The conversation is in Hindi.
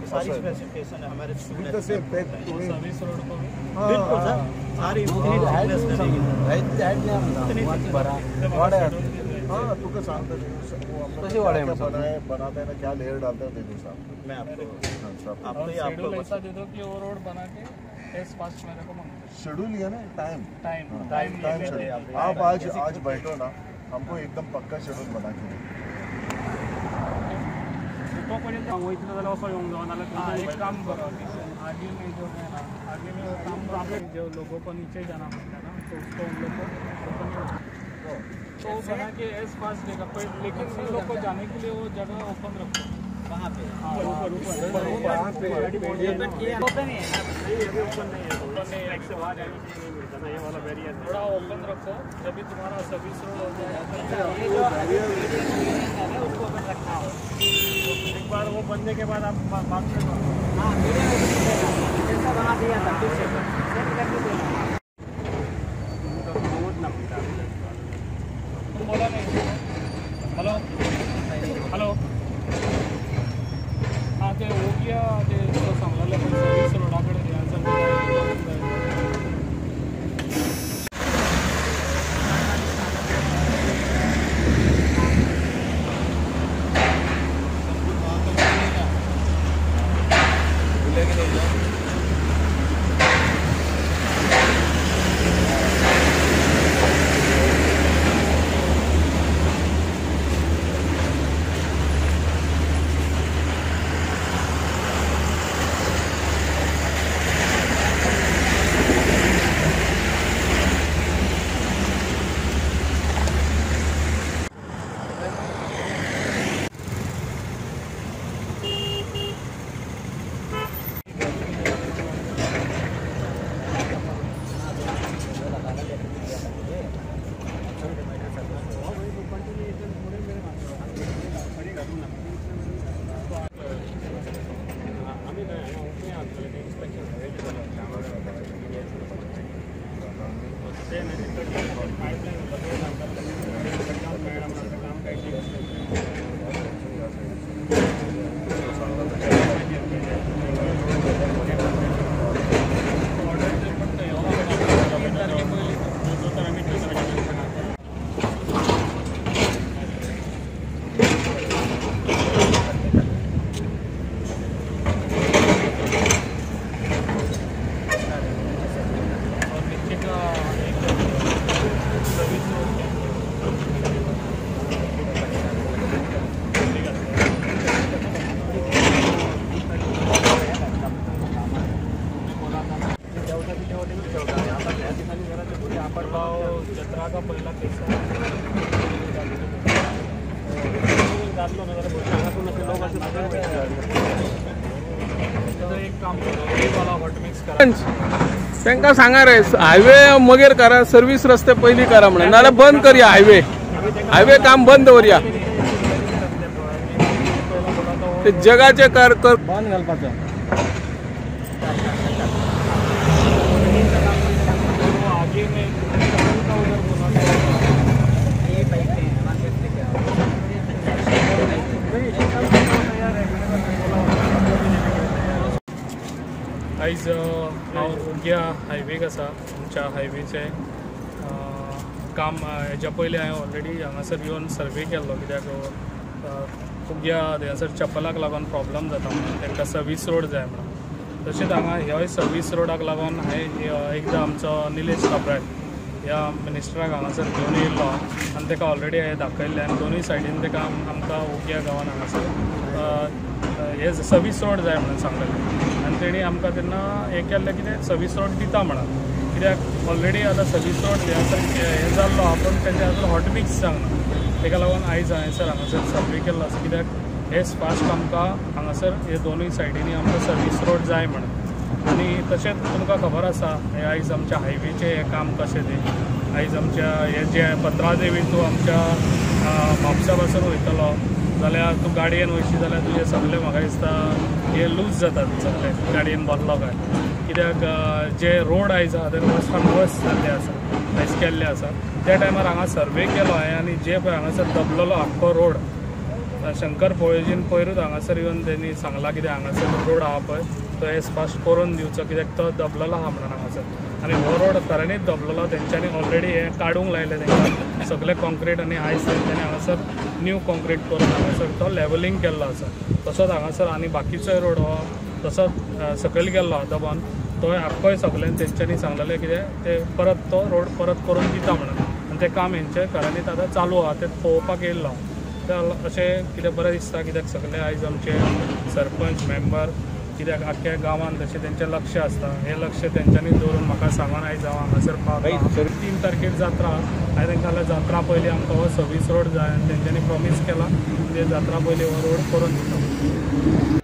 सारी स्पेसिफिकेशन है हमारे सर्विस रोड को बिल्कुल सर सारी तुका सांगता बनाते ना क्या लेयर डालते हैं देखो साहब मैं आपको शेड्यूल ऐसा दे दो कि वो रोड बना के एस पास मेरे को शेड्यूल है ना टाइम टाइम आप आज बैठो ना हमको एकदम पक्का शेड्यूल बना के एक काम करो आगे में जो है ना आगे में वो काम जो लोगों को नीचे जाना पड़ता है ना तो उसको उन लोग को तो बना के एस पास देगा लेकिन उन लोग को जाने के लिए वो जगह ओपन रखो वहाँ पे थोड़ा ओपन रखो जब भी तुम्हारा सर्विस रोड हो जाएगा उसको ओपन रखना हो एक बार वो बनने के बाद आप बात करो बना दिया था बोला नहीं हेलो हेलो हाँ ते हो गया ते सांगलें सर्विस रोडा कडेन जत्रा का पहिला केस एक काम तांकां सांगा रे हायवे मगेर करा सर्विस रस्ते पयलीं करा म्हणून नाल्यार बंद करया हायवे काम बंद दवरया ते जगाचे कर बंद घालपाचो आगे में आयज हांव उग्या हायवेक आसा आमच्या हायवेचे काम हेच्या पयलीं हांवें ऑलरेडी हांगासर येवन सर्वे केल्लो कित्याक उग्या थंयसर चप्पलाक लागून प्रॉब्लम जाता म्हणून तांकां सर्वीस रोड जाय म्हणून तशेंच हांगा ह्योय सर्वीस रोडाक लागून हांवें एकदां आमचो निलेश काब्राल ह्या मिनिस्टराक हांगासर घेवन येयल्लो आनी ताका ऑलरेडी हांवें दाखयल्लें आनी दोनूय सायडीन ताका आमकां उग्या गांवान हांगासर हे सर्वीस रोड जाय म्हणून सांगलेलें आनी तेणी आमकां तेन्ना हें केल्लें कितें सर्वीस रोड दिता म्हणून कित्याक ऑलरेडी आतां सर्वीस रोड हें जाल्लो आपूण तेजें आजून हॉट मिक्स सांगना ताका लागून आयज हांगासर सर्वे केल्लो आसा कित्याक हे फास्ट आमकां हांगासर हे दोनूय सायडीनी आमकां सर्वीस रोड जाय म्हणून आनी तशेंच तुमकां खबर आसा हे आयज आमच्या हायवेचें हें काम कशें तें आयज आमच्या हे जे 15 देवी तूं आमच्या म्हापसा पासून वयतलो जाल्यार तूं गाडयेन वयशी जाल्यार तुजें सगळें म्हाका दिसता हे लूज जातात सगळें गाडयेन बसलो काय कित्याक जे रोड आयज आसा ते वर्सान वर्स जाल्ले आसा आयज केल्ले आसा त्या टायमार हांगा सर्वे केलो हांवें आनी जे पळय हांगासर दबलेलो आख्खो रोड शंकर पळयजीन पयरूच हांगासर येवन तेणी सांगला कितें हांगासर रोड आहा पळय तो एज फास्ट करून दिवचो कित्याक तो दबलेलो आहा म्हणून हांगासर आनी हो रोड खऱ्यांनीच दबलेलो तेंच्यांनी ऑलरेडी हे काडूंक लायले तेंकां सगळे कॉन्क्रीट आनी आयस तेंच्यांनी हांगासर न्यू कॉन्क्रीट करून हांगासर तो लेवलिंग केल्लो आसा तसोच हांगासर आनी बाकीचोय रोड हो तसोच सकयल गेल्लो दबोन तो आख्खोय सगळ्यांनी तेंच्यांनी सांगलेलें कितें ते परत तो रोड परत करून दिता म्हणून आनी तें काम हेंचे खऱ्यांनीच आतां चालू आहा तें पळोवपाक येयल्लो अशें कितें बरें दिसता कित्याक सगळे आयज आमचे सरपंच मेंबर कित्याक आख्ख्या गांवांत तशें तेंचें लक्ष आसता हें लक्ष तेंच्यांनी दवरून म्हाका सांगून आयज हांव हांगासर पावता 3 तारखेर जात्रा हांवें तेंकां जाल्यार जात्रा पयलीं आमकां हो सर्वीस रोड जाय आनी तेंच्यांनी प्रॉमीस केला की जात्रा पयलीं हो रोड करून दिता